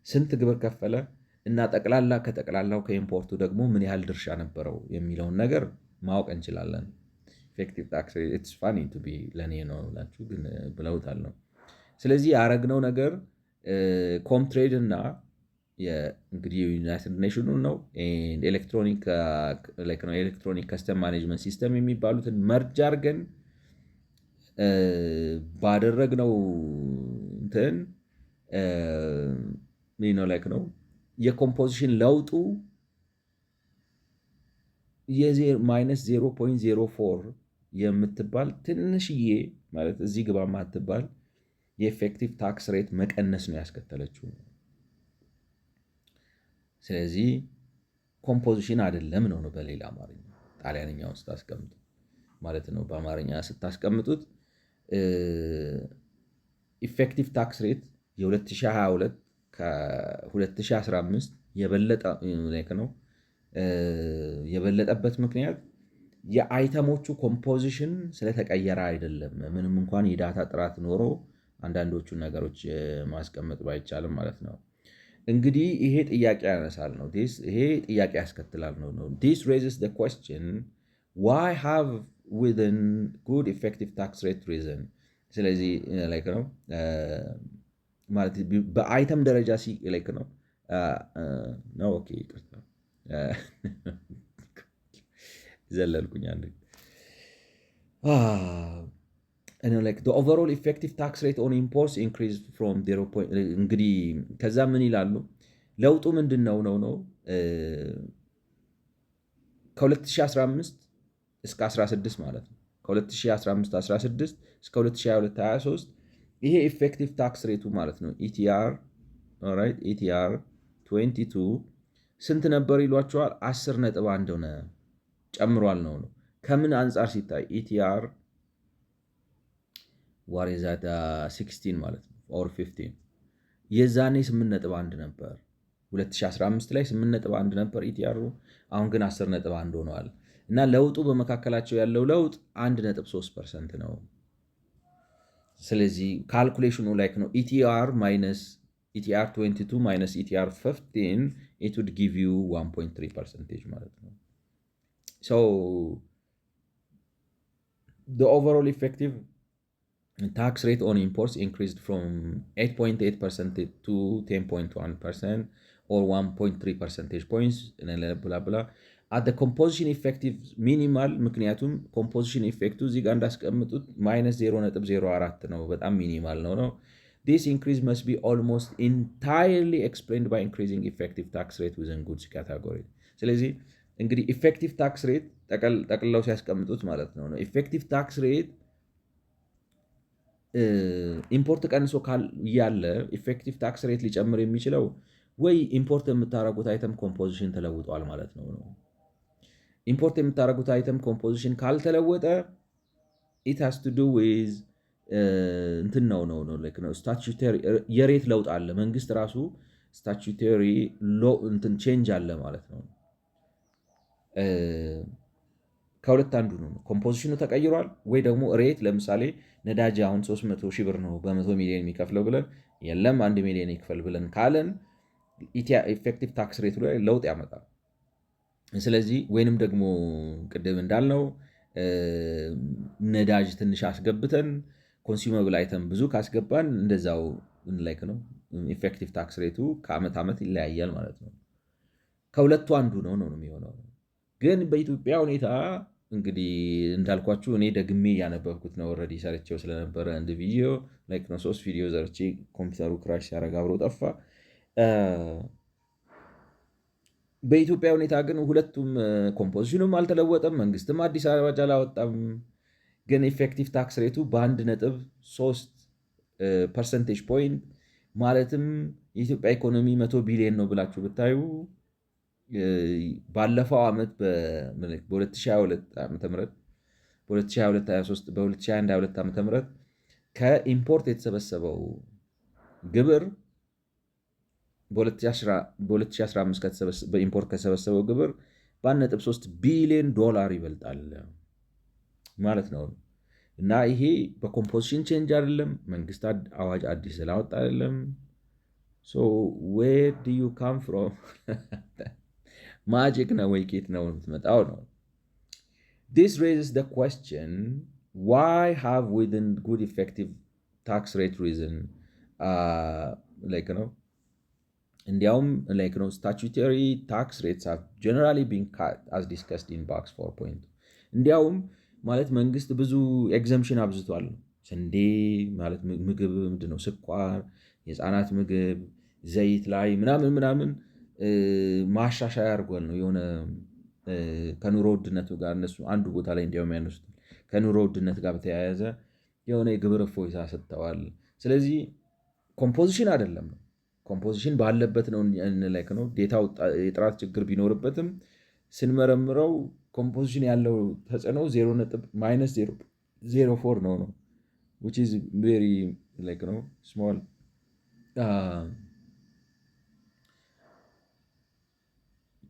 ስንት ግብር ከፈለ እና ጠቅላላ ከጠቅላላው ከኢምፖርቱ ደግሞ ምን ያህል ድርሻ ነበረው የሚለውን ነገር ማወቅ እንችላለን። ኢፌክቲቭ ታክስ ሬት ኢትስ ፋኒ ቱ ቢ ለኔ ነው ላችሁ ግን ብለውታል ነው። ስለዚህ ያረግነው ነገር ኮምትሬድ እና እንግዲህ ዩናይትድ ኔሽኑ ነው ኤሌክትሮኒክ ከስተም ማኔጅመንት ሲስተም የሚባሉትን መርጅ አድርገን ባደረግነው እንትን ላይክ ነው የኮምፖዚሽን ለውጡ ማይነስ 0.04 የምትባል ትንሽዬ ማለት እዚህ ግባ ማትባል የኤፌክቲቭ ታክስ ሬት መቀነስ ነው ያስከተለችው። ስለዚህ ኮምፖዚሽን አይደለም ነው በሌላ አማርኛ ጣሊያንኛውን ስታስቀምጡ ማለት ነው። በአማርኛ ስታስቀምጡት ኢፌክቲቭ ታክስ ሬት የ2022 ከ2015 የበለጠ ላይክ ነው የበለጠበት ምክንያት የአይተሞቹ ኮምፖዚሽን ስለተቀየረ አይደለም። ምንም እንኳን የዳታ ጥራት ኖሮ አንዳንዶቹን ነገሮች ማስቀመጥ ባይቻልም ማለት ነው። እንግዲህ ይሄ ጥያቄ ያነሳል ነው ይሄ ጥያቄ ያስከትላል ነው this raises the question why have within good effective tax rate reason ስለዚህ ላይክ ነው ማለት በአይተም ደረጃ ላይክ ነው ኦኬ ይቅርታ ዘለልኩኝ አንድ like the overall effective tax rate on imports increased from 0. እንግዲህ ከዛ ምን ይላሉ ለውጡ ምንድነው ነው ከ2015 እስከ 16 ማለት ነው ከ2015 16 እስከ 2022 23 ይሄ ኢፌክቲቭ ታክስ ሬቱ ማለት ነው ኢቲአር ኦልራይት ኢቲአር 22 ስንት ነበር ይሏቸዋል 10.1 ሆነ ጨምሯል ነው ከምን አንፃር ሲታይ ኢቲአር ዋር ዛት 16 ማለት ነው ኦር 15 የዛኔ 8.1 ነበር 2015 ላይ 8.1 ነበር ኢቲአር አሁን ግን 10.1 ሆኗል እና ለውጡ በመካከላቸው ያለው ለውጥ 1.3% ነው። ስለዚህ ካልኩሌሽኑ ላይክ ነው ኢቲአር ማይነስ ኢቲአር 22 ማይነስ ኢቲአር 15 it would give you 1.3% ማለት ነው። so the overall effective tax rate on imports increased from 8.8% to 10.1% or 1.3 percentage points blah blah at the composition effective minimal ምክንያቱም composition effect እዚህ ጋር እንዳስቀምጡት -0.04 ነው በጣም ሚኒማል ነው this increase must be almost entirely explained by increasing effective tax rate within goods category ስለዚህ እንግዲህ effective tax rate ጠቅልለው ሲያስቀምጡት ማለት ነው effective tax rate ኢምፖርት ቀንሶ ያለ ኢፌክቲቭ ታክስ ሬት ሊጨምር የሚችለው ወይ ኢምፖርት የምታረጉት አይተም ኮምፖዚሽን ተለውጧል ማለት ነው ኢምፖርት የምታረጉት አይተም ኮምፖዚሽን ካልተለወጠ it has to do with እንትን ነው like ነው ስታቹተሪ የሬት ለውጥ አለ መንግስት ራሱ ስታቹተሪ ሎ እንትን ቼንጅ አለ ማለት ነው ከሁለት አንዱ ነው ኮምፖዚሽኑ ተቀይሯል ወይ ደግሞ ሬት ለምሳሌ ነዳጅ አሁን 300 ሺህ ብር ነው በ100 ሚሊዮን የሚከፍለው ብለን የለም 1 ሚሊዮን ይከፈል ብለን ካለን ኢፌክቲቭ ታክስ ሬት ላይ ለውጥ ያመጣል ስለዚህ ወይንም ደግሞ ቅድም እንዳልነው ነዳጅ ትንሽ አስገብተን ኮንሱመብል አይተም ብዙ ካስገባን እንደዛው ላይክ ነው ኢፌክቲቭ ታክስ ሬቱ ከዓመት ዓመት ይለያያል ማለት ነው። ከሁለቱ አንዱ ነው የሚሆነው። ግን በኢትዮጵያ ሁኔታ እንግዲህ እንዳልኳችሁ እኔ ደግሜ እያነበብኩት ነው። ኦልሬዲ ሰርቼው ስለነበረ እንደ ቪዲዮ ላይክ ነው 3 ቪዲዮ ዘርቼ ኮምፒውተሩ ክራሽ ሲያደርግ አብሮ ጠፋ። በኢትዮጵያ ሁኔታ ግን ሁለቱም ኮምፖዚሽኑም አልተለወጠም፣ መንግስትም አዲስ አዋጅ አላወጣም። ግን ኢፌክቲቭ ታክስ ሬቱ በ1.3 ፐርሰንቴጅ ፖይንት ማለትም የኢትዮጵያ ኢኮኖሚ 100 ቢሊዮን ነው ብላችሁ ብታዩ ባለፈው ዓመት በ2022 ዓ ም በ2021/22 ዓ ም ከኢምፖርት የተሰበሰበው ግብር በ2015 በኢምፖርት ከተሰበሰበው ግብር በ1.3 ቢሊዮን ዶላር ይበልጣል ማለት ነው። እና ይሄ በኮምፖዚሽን ቼንጅ አይደለም፣ መንግስት አዋጅ አዲስ ስላወጣ አይደለም። ሶ ዌር ዱ ዩ ካም ፍሮም ማጂክ ነው ወይ ኬት ነው የምትመጣው ነው። This raises the question, why have within good effective tax rate reason እንዲያውም statutory tax rates have generally been cut as discussed in box 4.2 እንዲያውም ማለት መንግስት ብዙ ኤግዘምፕሽን አብዝቷል። ስንዴ ማለት ምግብ ምንድነው፣ ስኳር፣ የህፃናት ምግብ፣ ዘይት ላይ ምናምን ማሻሻያ አድርጓል ነው የሆነ ከኑሮ ውድነቱ ጋር እነሱ አንዱ ቦታ ላይ እንዲያውም ያነሱት ከኑሮ ውድነት ጋር በተያያዘ የሆነ የግብር እፎይታ ሰጥተዋል። ስለዚህ ኮምፖዚሽን አይደለም ነው ኮምፖዚሽን ባለበት ነው ነው ዴታው የጥራት ችግር ቢኖርበትም ስንመረምረው ኮምፖዚሽን ያለው ተጽዕኖ -0.04 ነው which is very small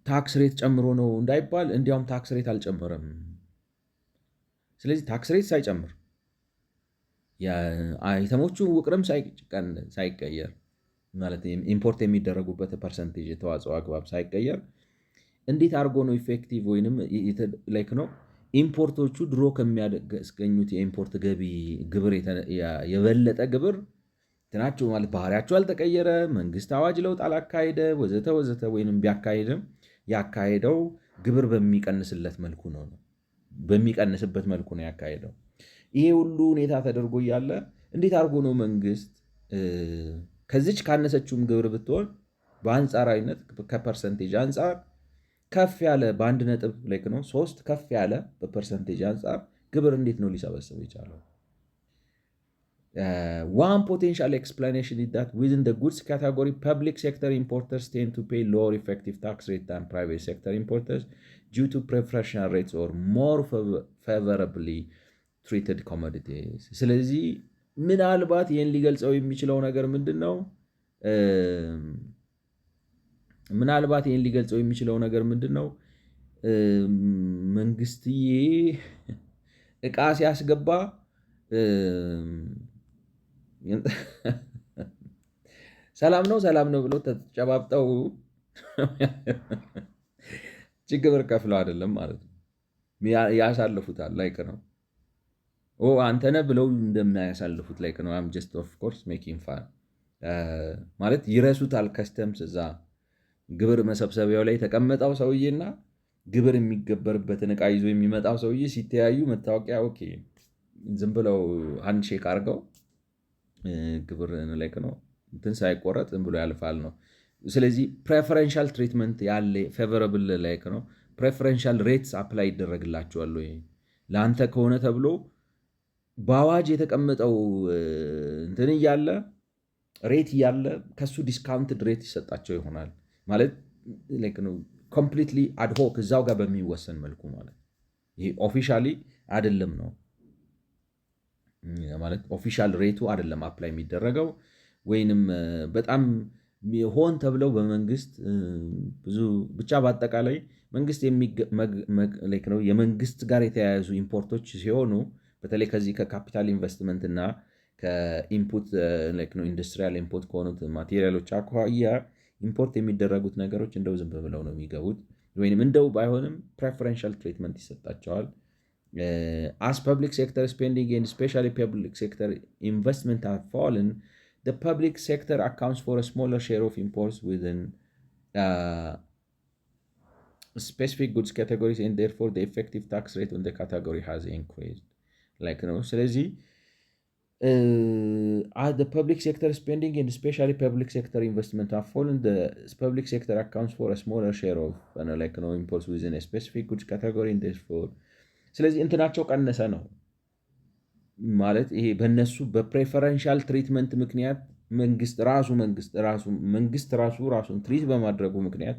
ታክስ ሬት ጨምሮ ነው እንዳይባል እንዲያውም ታክስ ሬት አልጨመረም። ስለዚህ ታክስ ሬት ሳይጨምር የአይተሞቹ ውቅርም ሳይቀየር ማለት ኢምፖርት የሚደረጉበት ፐርሰንቴጅ የተዋጽኦ አግባብ ሳይቀየር እንዴት አድርጎ ነው ኢፌክቲቭ ወይንም ነው ኢምፖርቶቹ ድሮ ከሚያስገኙት የኢምፖርት ገቢ ግብር የበለጠ ግብር ትናቸው ማለት ባህሪያቸው አልተቀየረ፣ መንግስት አዋጅ ለውጥ አላካሄደ ወዘተ ወዘተ ወይንም ቢያካሄድም ያካሄደው ግብር በሚቀንስበት መልኩ ነው ያካሄደው። ይሄ ሁሉ ሁኔታ ተደርጎ እያለ እንዴት አድርጎ ነው መንግስት ከዚች ካነሰችውም ግብር ብትሆን በአንጻራዊነት ከፐርሰንቴጅ አንጻር ከፍ ያለ በ1.3 ከፍ ያለ በፐርሰንቴጅ አንጻር ግብር እንዴት ነው ሊሰበስብ የቻለው? One potential explanation is that within the goods category, public sector importers tend to pay lower effective tax rate than private sector importers due to preferential rates or more favorably treated commodities. ስለዚህ ምናልባት ይህን ሊገልጸው የሚችለው ነገር ምንድን ነው? መንግስትዬ እቃ ሲያስገባ ሰላም ነው ብለው ተጨባብጠው ግብር ከፍለው አይደለም ማለት ነው ያሳልፉታል። ነው አንተነህ ብለው እንደማያሳልፉት ነው። አም ጀስት ኦፍ ኮርስ ሜኪንግ ፋን ማለት ይረሱታል። ከስተምስ እዛ ግብር መሰብሰቢያው ላይ የተቀመጠው ሰውዬና ግብር የሚገበርበትን እቃ ይዞ የሚመጣው ሰውዬ ሲተያዩ መታወቂያ ኦኬ ዝም ብለው ሃንድሼክ አድርገው ግብር ነው እንትን ሳይቆረጥ ዝም ብሎ ያልፋል ነው። ስለዚህ ፕሬፈረንሻል ትሪትመንት ያለ ፌቨራብል ነው ፕሬፈረንሻል ሬትስ አፕላይ ይደረግላቸዋል ወይ ለአንተ ከሆነ ተብሎ በአዋጅ የተቀመጠው እንትን እያለ ሬት እያለ ከሱ ዲስካውንትድ ሬት ይሰጣቸው ይሆናል ማለት ነው። ኮምፕሊትሊ አድሆክ እዛው ጋር በሚወሰን መልኩ ማለት ይሄ ኦፊሻሊ አይደለም ነው ማለት ኦፊሻል ሬቱ አይደለም አፕላይ የሚደረገው ወይንም በጣም ሆን ተብለው በመንግስት ብዙ ብቻ በአጠቃላይ መንግስት ነው የመንግስት ጋር የተያያዙ ኢምፖርቶች ሲሆኑ በተለይ ከዚህ ከካፒታል ኢንቨስትመንት እና ከኢንፑት ነው ኢንዱስትሪያል ኢንፑት ከሆኑት ማቴሪያሎች አኳያ ኢምፖርት የሚደረጉት ነገሮች እንደው ዝም ብለው ነው የሚገቡት ወይንም እንደው ባይሆንም ፕሬፈረንሻል ትሪትመንት ይሰጣቸዋል። as public sector spending and especially public sector investment have fallen, the public sector accounts for a smaller share of imports within uh, specific goods categories, and therefore the effective tax rate on the category has increased. Like ነው ስለዚህ the public sector spending and especially public sector investment have fallen. The public sector accounts for a smaller share of like imports within a specific goods category, and therefore ስለዚህ እንትናቸው ቀነሰ ነው ማለት ይሄ በእነሱ በፕሬፈረንሻል ትሪትመንት ምክንያት መንግስት ራሱን ትሪት በማድረጉ ምክንያት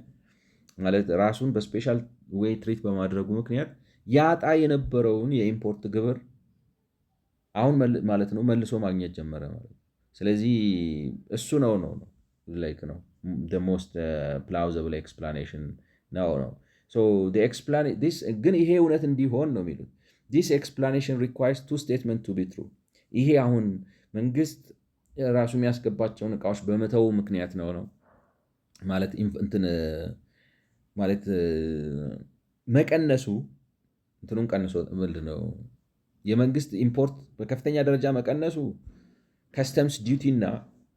ማለት ራሱን በስፔሻል ዌይ ትሪት በማድረጉ ምክንያት ያጣ የነበረውን የኢምፖርት ግብር አሁን ማለት ነው መልሶ ማግኘት ጀመረ ማለት ነው። ስለዚህ እሱ ነው like ነው the most plausible explanation ነው so this ግን ይሄ እውነት እንዲሆን ነው የሚሉት this explanation requires two statements to be true ይሄ አሁን መንግስት ራሱ የሚያስገባቸውን እቃዎች በመተው ምክንያት ነው ማለት እንትን ማለት መቀነሱ እንትኑን ቀንሶ ምንድነው የመንግስት ኢምፖርት በከፍተኛ ደረጃ መቀነሱ ከስተምስ ዲዩቲ እና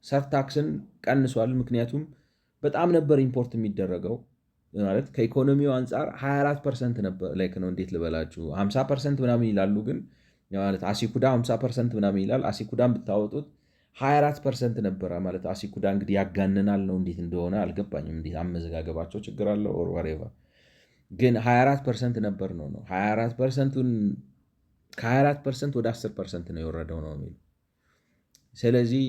ሰርታክስን ቀንሷል። ምክንያቱም በጣም ነበር ኢምፖርት የሚደረገው ማለት ከኢኮኖሚው አንጻር 24% ነበር ላይክ ነው እንዴት ልበላችሁ 50% ምናምን ይላሉ ግን ማለት አሲኩዳ 50% ምናምን ይላል። አሲኩዳን ብታወጡት 24% ነበር ማለት አሲኩዳ እንግዲህ ያጋንናል ነው እንዴት እንደሆነ አልገባኝም። እንዴት አመዘጋገባቸው ችግር አለው ኦር whatever ግን 24% ነበር ነው 24%ን ከ24% ወደ 10% ነው የወረደው ነው የሚል። ስለዚህ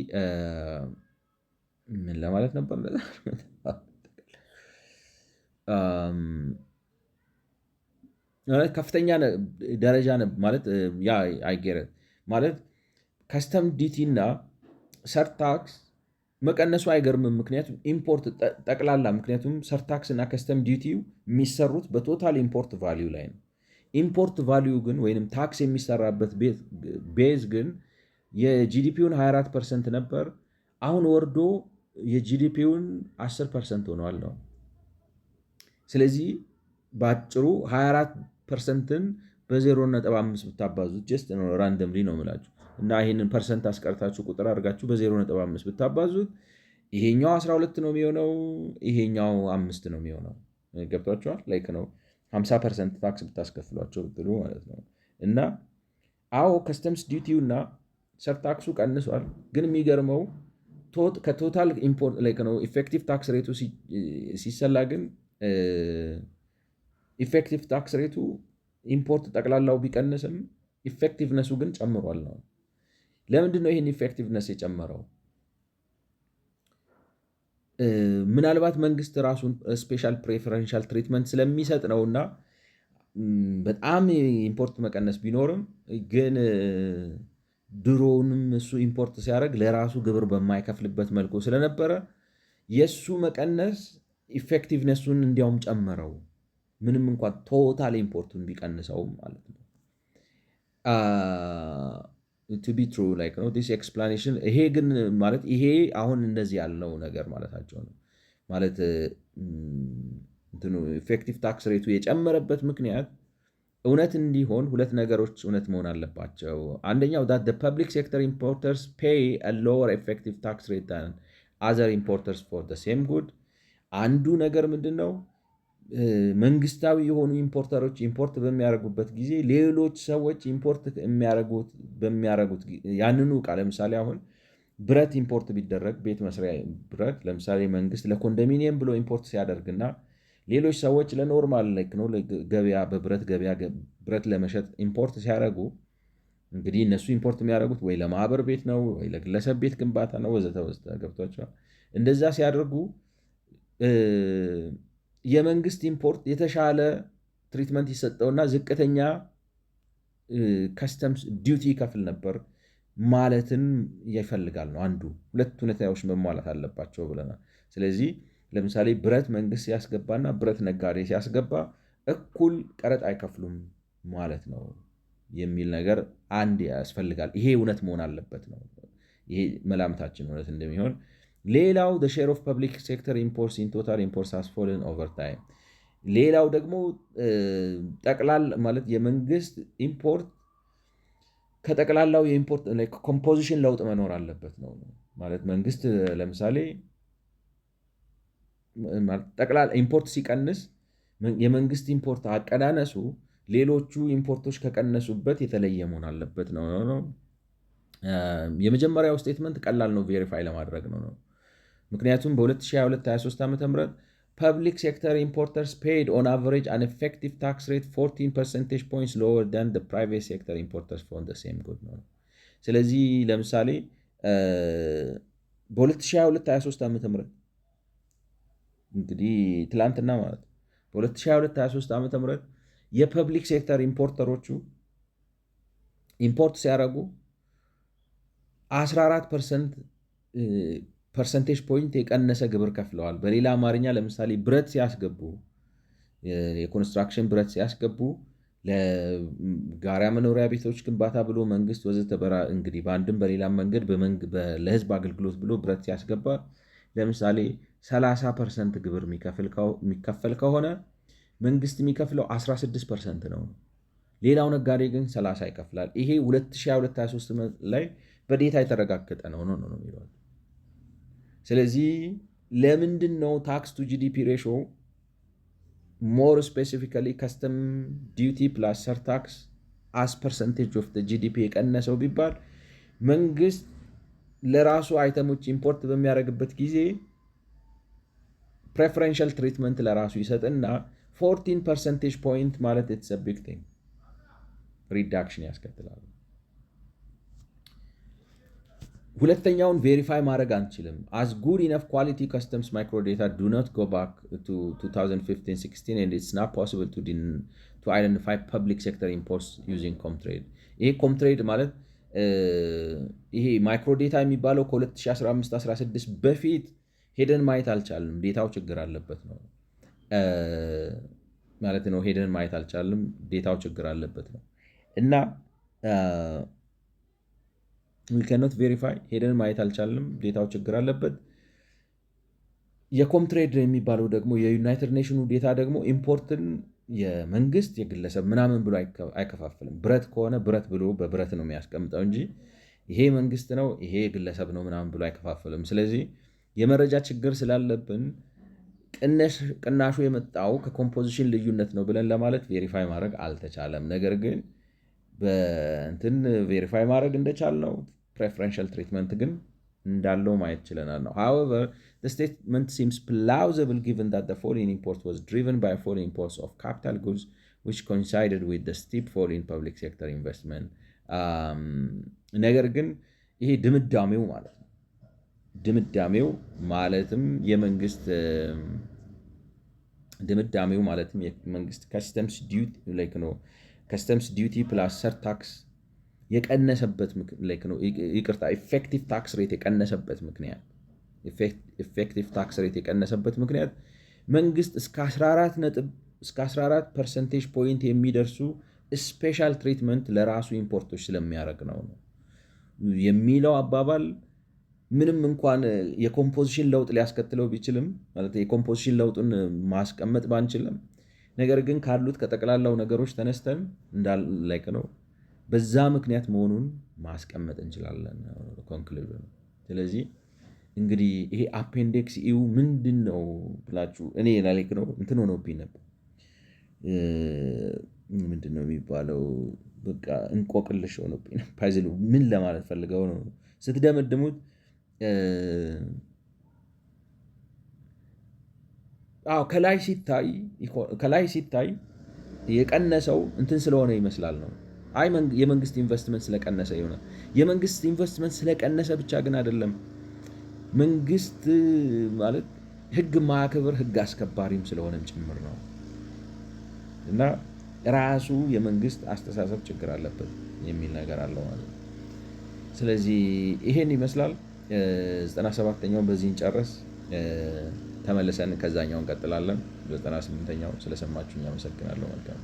ምን ለማለት ነበር ከፍተኛ ደረጃ ማለት ያ አይገረት ማለት ከስተም ዲቲ እና ሰርታክስ መቀነሱ አይገርምም። ምክንያቱም ኢምፖርት ጠቅላላ ምክንያቱም ሰርታክስ እና ከስተም ዲቲው የሚሰሩት በቶታል ኢምፖርት ቫሊዩ ላይ ነው። ኢምፖርት ቫሊዩ ግን ወይም ታክስ የሚሰራበት ቤዝ ግን የጂዲፒውን 24% ነበር። አሁን ወርዶ የጂዲፒውን 10% ሆኗል ነው። ስለዚህ በአጭሩ 24%ን በ0.5 ብታባዙት ጀስት ራንደምሊ ነው የምላችሁ እና ይህንን ፐርሰንት አስቀርታችሁ ቁጥር አድርጋችሁ በ0.5 ብታባዙት ይሄኛው 12 ነው የሚሆነው፣ ይሄኛው 5 ነው የሚሆነው። ገብቷችኋል? ላይክ ነው 50% ታክስ ብታስከፍሏቸው ብትሉ ማለት ነው። እና አዎ ከስተምስ ዲዩቲው እና ሰርታክሱ ቀንሷል። ግን የሚገርመው ከቶታል ኢምፖርት ላይክ ነው ኢፌክቲቭ ታክስ ሬቱ ሲሰላ ግን ኢፌክቲቭ ታክስ ሬቱ ኢምፖርት ጠቅላላው ቢቀንስም ኢፌክቲቭነሱ ግን ጨምሯል ነው። ለምንድን ነው ይህን ኢፌክቲቭነስ የጨመረው? ምናልባት መንግስት ራሱን ስፔሻል ፕሬፈረንሻል ትሪትመንት ስለሚሰጥ ነውና በጣም ኢምፖርት መቀነስ ቢኖርም ግን ድሮውንም እሱ ኢምፖርት ሲያደርግ ለራሱ ግብር በማይከፍልበት መልኩ ስለነበረ የእሱ መቀነስ ኢፌክቲቭነሱን እንዲያውም ጨመረው፣ ምንም እንኳን ቶታል ኢምፖርቱን ቢቀንሰውም ማለት ነው። to be true like ነው this explanation ይሄ ግን ማለት ይሄ አሁን እንደዚህ ያለው ነገር ማለታቸው ነው ማለት እንትኑ ኢፌክቲቭ ታክስ ሬቱ የጨመረበት ምክንያት እውነት እንዲሆን ሁለት ነገሮች እውነት መሆን አለባቸው። አንደኛው that the public sector importers pay a lower effective tax rate than other importers for the same good አንዱ ነገር ምንድነው መንግስታዊ የሆኑ ኢምፖርተሮች ኢምፖርት በሚያደርጉበት ጊዜ ሌሎች ሰዎች ኢምፖርት በሚያደርጉት ያንኑ ዕቃ ለምሳሌ አሁን ብረት ኢምፖርት ቢደረግ ቤት መስሪያ ብረት ለምሳሌ መንግስት ለኮንዶሚኒየም ብሎ ኢምፖርት ሲያደርግና ሌሎች ሰዎች ለኖርማል ላይክ ነው ገበያ በብረት ገበያ ብረት ለመሸጥ ኢምፖርት ሲያደርጉ እንግዲህ እነሱ ኢምፖርት የሚያደርጉት ወይ ለማህበር ቤት ነው ወይ ለግለሰብ ቤት ግንባታ ነው ወዘተ ገብቷቸዋል። እንደዛ ሲያደርጉ የመንግስት ኢምፖርት የተሻለ ትሪትመንት ይሰጠውና ዝቅተኛ ከስተምስ ዲዩቲ ይከፍል ነበር ማለትን ይፈልጋል ነው አንዱ። ሁለት ሁኔታዎች መሟላት አለባቸው ብለናል። ስለዚህ ለምሳሌ ብረት መንግስት ሲያስገባና ብረት ነጋዴ ሲያስገባ እኩል ቀረጥ አይከፍሉም ማለት ነው የሚል ነገር አንድ ያስፈልጋል። ይሄ እውነት መሆን አለበት ነው። ይሄ መላምታችን እውነት እንደሚሆን ሌላው the share of public sector imports in total imports has fallen over time ሌላው ደግሞ ጠቅላላ ማለት የመንግስት ኢምፖርት ከጠቅላላው የኢምፖርት ኮምፖዚሽን ለውጥ መኖር አለበት ነው ማለት መንግስት ለምሳሌ ጠቅላላ ኢምፖርት ሲቀንስ የመንግስት ኢምፖርት አቀናነሱ ሌሎቹ ኢምፖርቶች ከቀነሱበት የተለየ መሆን አለበት ነው። የመጀመሪያው ስቴትመንት ቀላል ነው ቬሪፋይ ለማድረግ ነው። ምክንያቱም በ2022-23 ዓ.ም ፐብሊክ ሴክተር ኢምፖርተርስ ፔይድ ኦን አቨሬጅ አን ኤፌክቲቭ ታክስ ሬት 14 ፐርሰንቴጅ ፖይንትስ ሎወር ዳን ፕራይቬት ሴክተር ኢምፖርተርስ ፎር ዘ ሴም ጉድ ነው። ስለዚህ ለምሳሌ በ2022-23 ዓ.ም እንግዲህ ትላንትና ማለት በ2022-23 ዓ.ም የፐብሊክ ሴክተር ኢምፖርተሮቹ ኢምፖርት ሲያደርጉ 14 ፐርሰንቴጅ ፖይንት የቀነሰ ግብር ከፍለዋል። በሌላ አማርኛ ለምሳሌ ብረት ሲያስገቡ የኮንስትራክሽን ብረት ሲያስገቡ ለጋራ መኖሪያ ቤቶች ግንባታ ብሎ መንግስት ወዘተ እንግዲህ በአንድም በሌላም መንገድ ለህዝብ አገልግሎት ብሎ ብረት ሲያስገባ ለምሳሌ 30% ግብር የሚከፈል ከሆነ መንግስት የሚከፍለው 16% ነው። ሌላው ነጋዴ ግን 30 ይከፍላል። ይሄ 2022-23 ላይ በዴታ የተረጋገጠ ነው የሚለው። ስለዚህ ለምንድን ነው ታክስ ቱ ጂዲፒ ሬሾ ሞር ስፔሲፊካሊ ከስተም ዲዩቲ ፕላስ ሰርታክስ አስ ፐርሰንቴጅ ኦፍ ጂዲፒ የቀነሰው ቢባል መንግስት ለራሱ አይተሞች ኢምፖርት በሚያደርግበት ጊዜ ፕሬፈረንሻል ትሪትመንት ለራሱ ይሰጥና 14 ፐርሰንቴጅ ፖይንት ማለት ኢትስ አ ቢግ ቲንግ ሪዳክሽን ያስከትላል። ሁለተኛውን ቬሪፋይ ማድረግ አንችልም። as good enough quality customs microdata do not go back to 2015-16 and it's not possible to identify public sector imports using Comtrade። ይሄ Comtrade ማለት ይሄ ማይክሮዴታ የሚባለው ከ2015-16 በፊት ሄደን ማየት አልቻልም። ዴታው ችግር አለበት ነው ማለት ነው። ሄደን ማየት አልቻልም፣ ዴታው ችግር አለበት ነው እና we cannot verify ሄደን ማየት አልቻልም፣ ዴታው ችግር አለበት። የኮምትሬድ የሚባለው ደግሞ የዩናይትድ ኔሽኑ ዴታ ደግሞ ኢምፖርትን የመንግስት የግለሰብ ምናምን ብሎ አይከፋፍልም። ብረት ከሆነ ብረት ብሎ በብረት ነው የሚያስቀምጠው እንጂ ይሄ መንግስት ነው ይሄ ግለሰብ ነው ምናምን ብሎ አይከፋፍልም። ስለዚህ የመረጃ ችግር ስላለብን ቅናሹ የመጣው ከኮምፖዚሽን ልዩነት ነው ብለን ለማለት ቬሪፋይ ማድረግ አልተቻለም። ነገር ግን በእንትን ቬሪፋይ ማድረግ እንደቻልነው preferential treatment ግን እንዳለው ማየት ችለናል ነው። However, the statement seems plausible given that the fall in import was driven by a fall in imports of capital goods which coincided with the steep fall in public sector investment። ነገር ግን ይሄ ድምዳሜው ማለት ነው። ድምዳሜው ማለትም የመንግስት ከስተምስ ዲዩቲ ላይክ ነው ከስተምስ ዲዩቲ ፕላስ ሰርታክስ የቀነሰበት ላይክ ነው ይቅርታ ኢፌክቲቭ ታክስ ሬት የቀነሰበት ምክንያት መንግስት እስከ 14 ፐርሰንቴጅ ፖይንት የሚደርሱ ስፔሻል ትሪትመንት ለራሱ ኢምፖርቶች ስለሚያደርግ ነው የሚለው አባባል ምንም እንኳን የኮምፖዚሽን ለውጥ ሊያስከትለው ቢችልም ማለት የኮምፖዚሽን ለውጡን ማስቀመጥ ባንችልም ነገር ግን ካሉት ከጠቅላላው ነገሮች ተነስተን ላይክ ነው በዛ ምክንያት መሆኑን ማስቀመጥ እንችላለን ኮንክሉዥን። ስለዚህ እንግዲህ ይሄ አፔንዲክስ ኢዩ ምንድነው ብላችሁ እኔ ላይክ ነው እንትን ሆኖብኝ ነበር። ምንድነው የሚባለው በቃ እንቆቅልሽ ሆኖብኝ ነበር። ፓዝሉ ምን ለማለት ፈልገው ነው ስትደመድሙት ከላይ ሲታይ የቀነሰው እንትን ስለሆነ ይመስላል ነው። አይ የመንግስት ኢንቨስትመንት ስለቀነሰ ይሆናል። የመንግስት ኢንቨስትመንት ስለቀነሰ ብቻ ግን አይደለም። መንግስት ማለት ህግ ማያከብር ህግ አስከባሪም ስለሆነም ጭምር ነው እና ራሱ የመንግስት አስተሳሰብ ችግር አለበት የሚል ነገር አለው ማለት ነው። ስለዚህ ይሄን ይመስላል። 97ኛውን በዚህ እንጨርስ። ተመልሰን ከዛኛው እንቀጥላለን። 98ኛው ስለሰማችሁኝ አመሰግናለሁ። መልካም